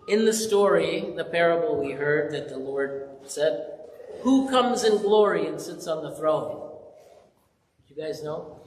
In the story, the parable we heard that the Lord said, who comes in glory and sits on the throne? Do you guys know?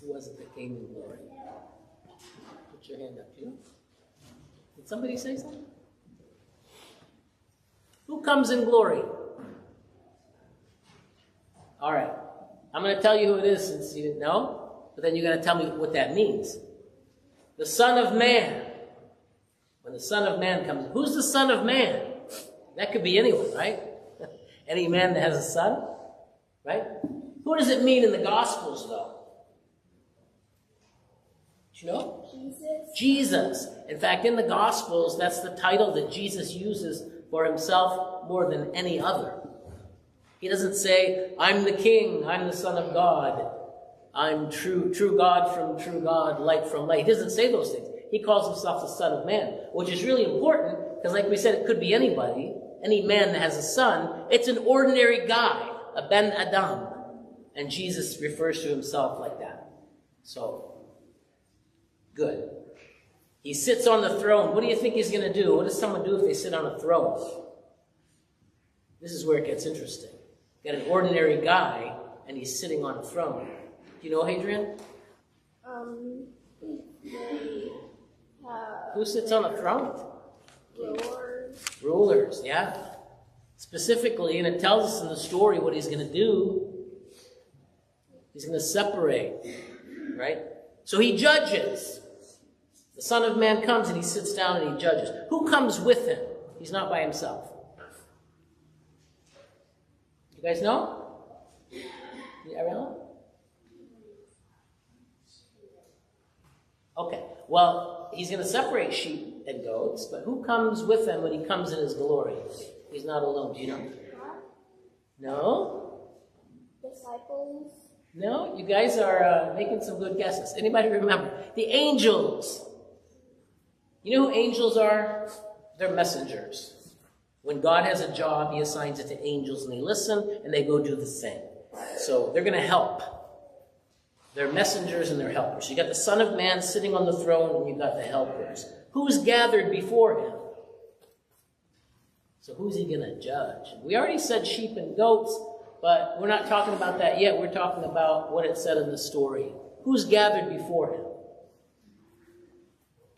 Who was it that came in glory? Put your hand up, you. Did somebody say something? Who comes in glory? All right. I'm going to tell you who it is since you didn't know, but then you're going to tell me what that means. The Son of Man. When the Son of Man comes, who's the Son of Man? That could be anyone, right? Any man that has a son, right? Who does it mean in the Gospels, though? Do you know? Jesus. Jesus. In fact, in the Gospels, that's the title that Jesus uses for himself more than any other. He doesn't say, I'm the King, I'm the Son of God, I'm true God from true God, light from light. He doesn't say those things. He calls himself the Son of Man, which is really important because, like we said, it could be anybody, any man that has a son. It's an ordinary guy, a Ben Adam. And Jesus refers to himself like that. So, good. He sits on the throne. What do you think he's going to do? What does someone do if they sit on a throne? This is where it gets interesting. Got an ordinary guy, and he's sitting on a throne. Do you know, Adrian? Who sits on a throne? Rulers. Rulers, yeah. Specifically, and it tells us in the story what he's going to do. He's going to separate, right? So he judges. The Son of Man comes and he sits down and he judges. Who comes with him? He's not by himself. You guys know? Ariella? Okay. Well, he's going to separate sheep and goats, but who comes with him when he comes in his glory? He's not alone. Do you know? No? Disciples. No? You guys are making some good guesses. Anybody remember? The angels. You know who angels are? They're messengers. When God has a job, he assigns it to angels, and they listen, and they go do the thing. So they're going to help. They're messengers and they're helpers. You got the Son of Man sitting on the throne, and you got the helpers. Who's gathered before him? So who's he going to judge? We already said sheep and goats, but we're not talking about that yet. We're talking about what it said in the story. Who's gathered before him?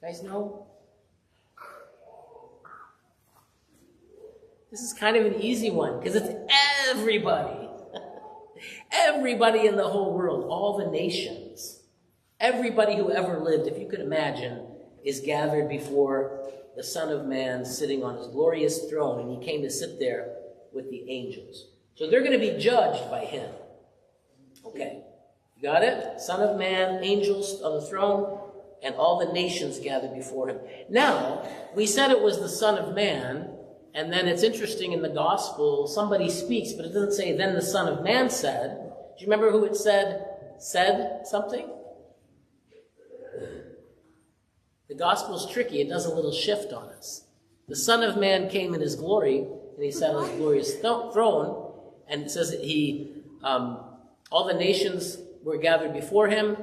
You guys know? This is kind of an easy one because it's everybody. Everybody in the whole world, all the nations, everybody who ever lived, if you could imagine, is gathered before the Son of Man sitting on his glorious throne, and he came to sit there with the angels. So they're going to be judged by him. Okay, you got it? Son of Man, angels on the throne, and all the nations gathered before him. Now, we said it was the Son of Man, and then it's interesting in the gospel, somebody speaks, but it doesn't say, then the Son of Man said. Do you remember who it said something? The gospel's tricky. It does a little shift on us. The Son of Man came in his glory, and he sat on his glorious throne, and it says that all the nations were gathered before him,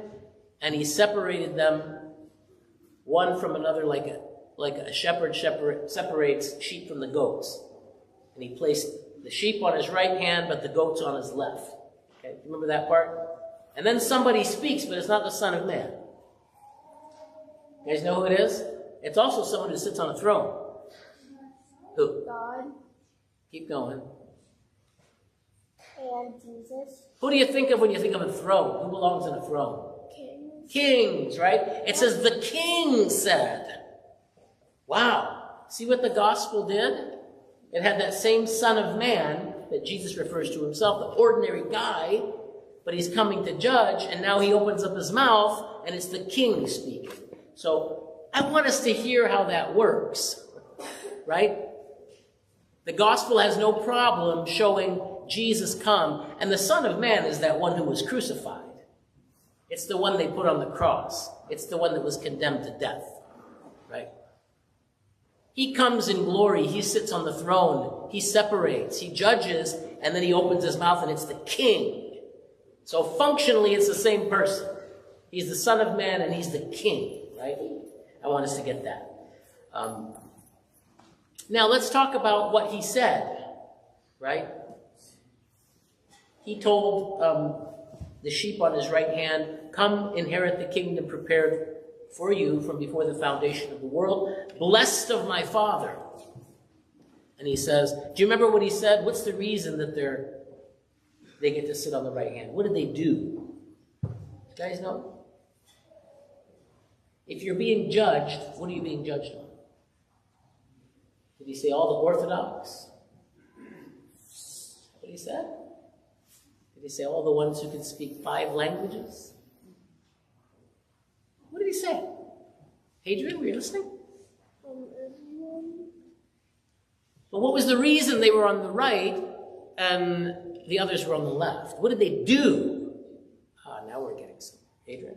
and he separated them one from another like a shepherd separates sheep from the goats. And he placed the sheep on his right hand, but the goats on his left. Okay, remember that part? And then somebody speaks, but it's not the Son of Man. You guys know who it is? It's also someone who sits on a throne. Who? God. Keep going. And Jesus. Who do you think of when you think of a throne? Who belongs in a throne? Kings. Kings, right? It says the king said. Wow. See what the gospel did? It had that same Son of Man that Jesus refers to himself, the ordinary guy, but he's coming to judge, and now he opens up his mouth, and it's the king speaking. So I want us to hear how that works, right? The gospel has no problem showing Jesus come, and the Son of Man is that one who was crucified. It's the one they put on the cross. It's the one that was condemned to death, right? He comes in glory. He sits on the throne. He separates. He judges, and then he opens his mouth, and it's the king. So functionally, it's the same person. He's the Son of Man, and he's the king, right? I want us to get that. Now let's talk about what he said, right? He told the sheep on his right hand, come inherit the kingdom prepared for you from before the foundation of the world, blessed of my Father. And he says, do you remember what he said? What's the reason that they get to sit on the right hand? What did they do? You guys know? If you're being judged, what are you being judged on? Did he say all the Orthodox? What he said? Did he say all the ones who can speak 5 languages? What did he say? Adrian, were you listening? Everyone. But what was the reason they were on the right and the others were on the left? What did they do? Now we're getting some. Adrian?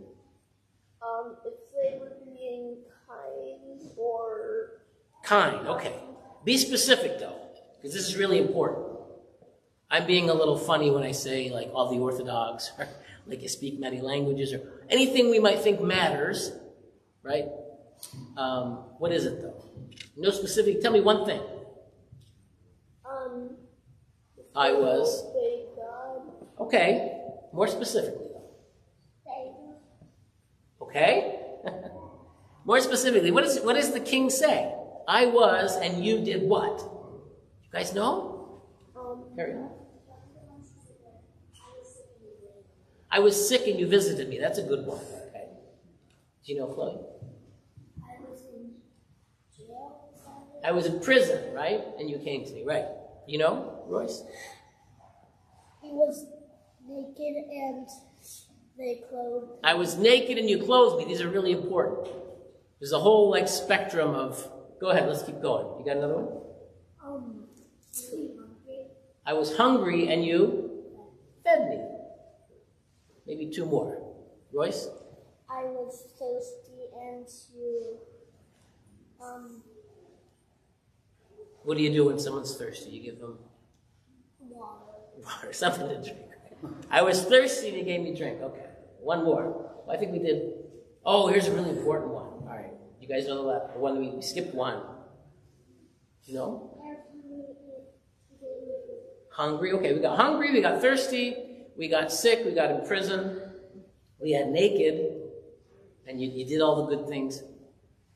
If they were being kind or... Kind, okay. Be specific, though, because this is really important. I'm being a little funny when I say, like, all the Orthodox, or like you speak many languages, or anything we might think matters, right? What is it, though? No specific. Tell me one thing. I was. Obey God. Okay. More specifically, though. Okay? More specifically, what does the king say? I was, and you did what? You guys know? Carry on. I was sick and you visited me. That's a good one. Okay. Do you know, Chloe? I was in jail. I was in prison, right? And you came to me, right? You know, Royce? He was naked and they clothed. I was naked and you clothed me. These are really important. There's a whole spectrum of. Go ahead, let's keep going. You got another one? I was hungry and you fed me. Maybe 2 more. Royce? I was thirsty and you What do you do when someone's thirsty? You give them water. Something to drink. I was thirsty and you gave me drink. Okay. 1 more. Well, I think we did. Oh, here's a really important one. All right. You guys know the one we skipped one. You know? Hungry. Okay, we got hungry, we got thirsty, we got sick, we got in prison, we had naked, and you did all the good things.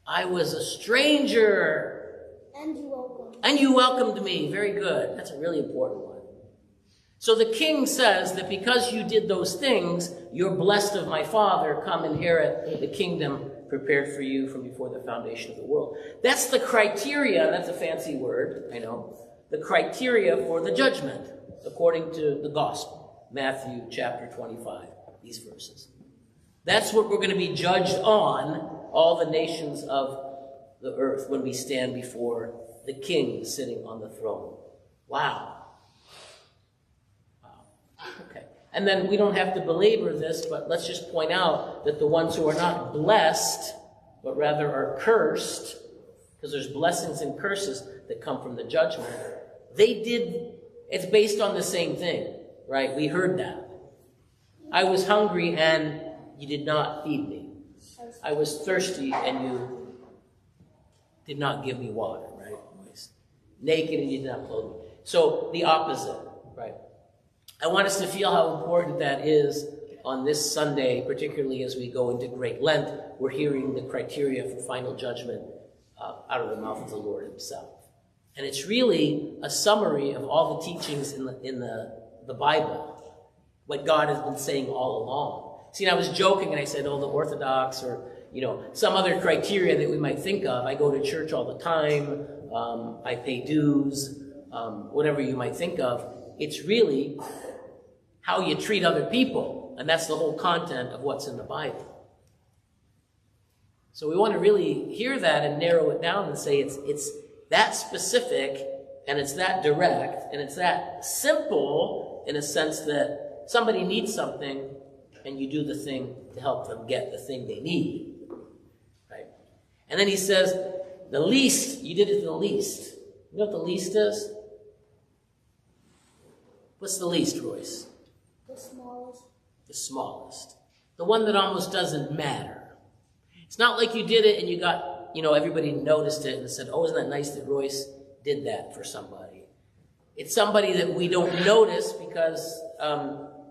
I was a stranger. And you welcomed. And you welcomed me. Very good. That's a really important one. So the king says that because you did those things, you're blessed of my Father. Come inherit the kingdom prepared for you from before the foundation of the world. That's the criteria. That's a fancy word, I know. The criteria for the judgment, according to the gospel. Matthew chapter 25, these verses. That's what we're going to be judged on, all the nations of the earth, when we stand before the king sitting on the throne. Wow. Okay. And then we don't have to belabor this, but let's just point out that the ones who are not blessed, but rather are cursed, because there's blessings and curses that come from the judgment, it's based on the same thing, right? We heard that. I was hungry and you did not feed me. I was thirsty and you did not give me water, right? I was naked and you did not clothe me. So the opposite, right? I want us to feel how important that is on this Sunday, particularly as we go into Great Lent. We're hearing the criteria for final judgment out of the mouth of the Lord himself. And it's really a summary of all the teachings in the Bible, what God has been saying all along. See, and I was joking and I said, the Orthodox or, some other criteria that we might think of. I go to church all the time. I pay dues, whatever you might think of. It's really how you treat other people. And that's the whole content of what's in the Bible. So we want to really hear that and narrow it down and say it's that specific and it's that direct and it's that simple in a sense that somebody needs something and you do the thing to help them get the thing they need. Right? And then he says, the least, you did it to the least. You know what the least is? What's the least, Royce? The smallest. The smallest. The one that almost doesn't matter. It's not like you did it and you got everybody noticed it and said, oh, isn't that nice that Royce did that for somebody. It's somebody that we don't notice because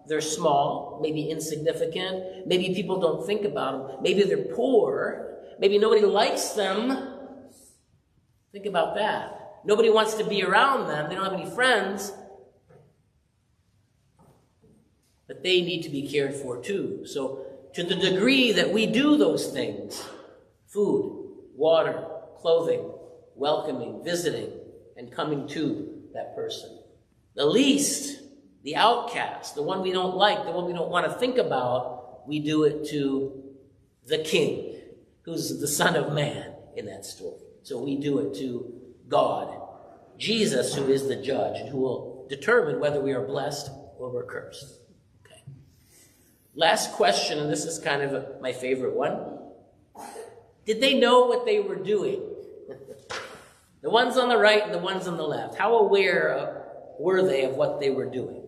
they're small, maybe insignificant. Maybe people don't think about them. Maybe they're poor. Maybe nobody likes them. Think about that. Nobody wants to be around them. They don't have any friends. But they need to be cared for too. So to the degree that we do those things, food, water, clothing, welcoming, visiting, and coming to that person. The least, the outcast, the one we don't like, the one we don't want to think about, we do it to the King, who's the Son of Man in that story. So we do it to God, Jesus, who is the judge and who will determine whether we are blessed or we're cursed. Okay. Last question, and this is kind of my favorite one. Did they know what they were doing? The ones on the right and the ones on the left. How aware were they of what they were doing?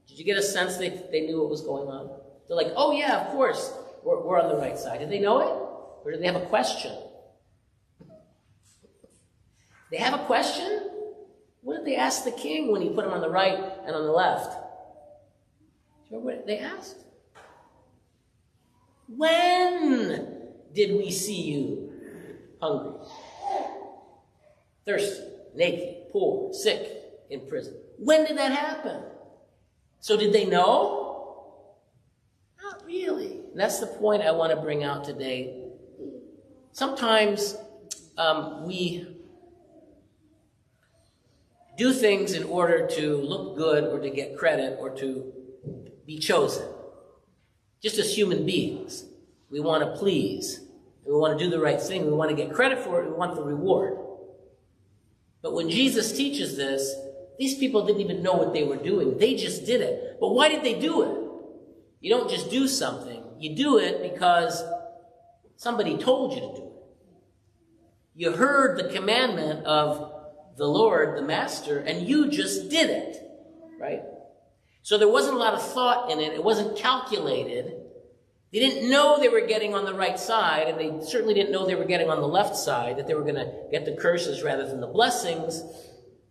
Did you get a sense they knew what was going on? They're like, oh yeah, of course, we're on the right side. Did they know it? Or did they have a question? They have a question? What did they ask the king when he put them on the right and on the left? Do you remember what they asked? When did we see you hungry, thirsty, naked, poor, sick, in prison? When did that happen? So did they know? Not really. And that's the point I want to bring out today. Sometimes we do things in order to look good or to get credit or to be chosen. Just as human beings, we want to please. We want to do the right thing. We want to get credit for it. We want the reward. But when Jesus teaches this, these people didn't even know what they were doing. They just did it. But why did they do it? You don't just do something. You do it because somebody told you to do it. You heard the commandment of the Lord, the Master, and you just did it, right? So there wasn't a lot of thought in it. It wasn't calculated. They didn't know they were getting on the right side, and they certainly didn't know they were getting on the left side, that they were going to get the curses rather than the blessings.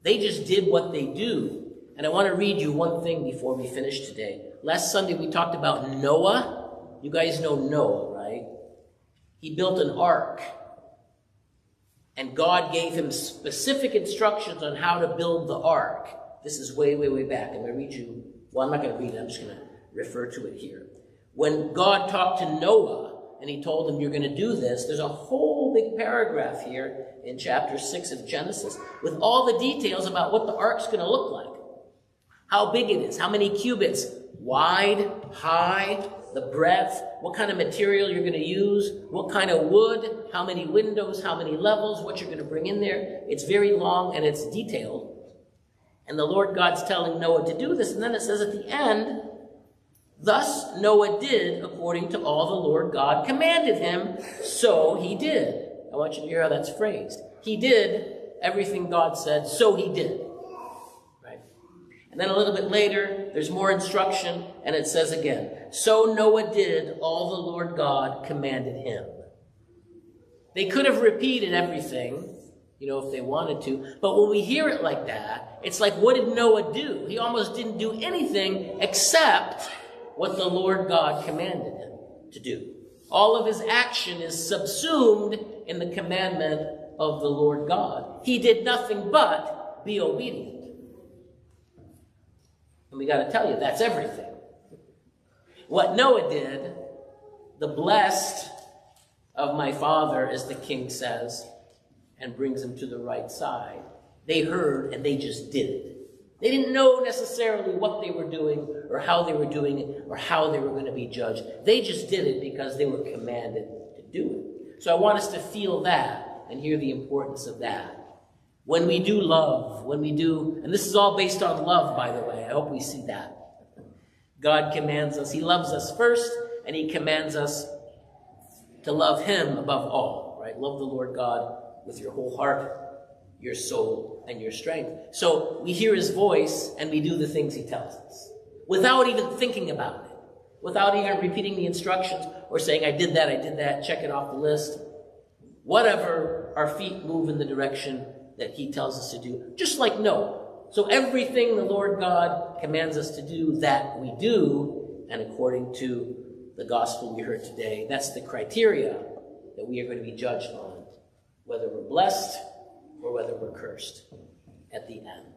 They just did what they do. And I want to read you one thing before we finish today. Last Sunday we talked about Noah. You guys know Noah, right? He built an ark. And God gave him specific instructions on how to build the ark. This is way, way, way back. I'm going to read you. Well, I'm not going to read it. I'm just going to refer to it here. When God talked to Noah and he told him, you're going to do this, there's a whole big paragraph here in chapter 6 of Genesis with all the details about what the ark's going to look like. How big it is, how many cubits, wide, high, the breadth, what kind of material you're going to use, what kind of wood, how many windows, how many levels, what you're going to bring in there. It's very long and it's detailed. And the Lord God's telling Noah to do this. And then it says at the end, thus Noah did according to all the Lord God commanded him, so he did. I want you to hear how that's phrased. He did everything God said, so he did. Right? And then a little bit later, there's more instruction, and it says again, so Noah did all the Lord God commanded him. They could have repeated everything, if they wanted to, but when we hear it like that, it's like, what did Noah do? He almost didn't do anything except what the Lord God commanded him to do. All of his action is subsumed in the commandment of the Lord God. He did nothing but be obedient. And we got to tell you, that's everything. What Noah did, the blessed of my father, as the king says, and brings him to the right side. They heard and they just did it. They didn't know necessarily what they were doing or how they were doing it or how they were going to be judged. They just did it because they were commanded to do it. So I want us to feel that and hear the importance of that. When we do love, when we do, and this is all based on love, by the way. I hope we see that. God commands us. He loves us first, and he commands us to love him above all, right? Love the Lord God with your whole heart, your soul, and your strength. So we hear his voice and we do the things he tells us without even thinking about it, without even repeating the instructions or saying, I did that, check it off the list. whatever our feet move in the direction that he tells us to do, just like Noah. So everything the Lord God commands us to do, that we do, and according to the gospel we heard today, that's the criteria that we are going to be judged on, whether we're blessed or whether we're cursed at the end.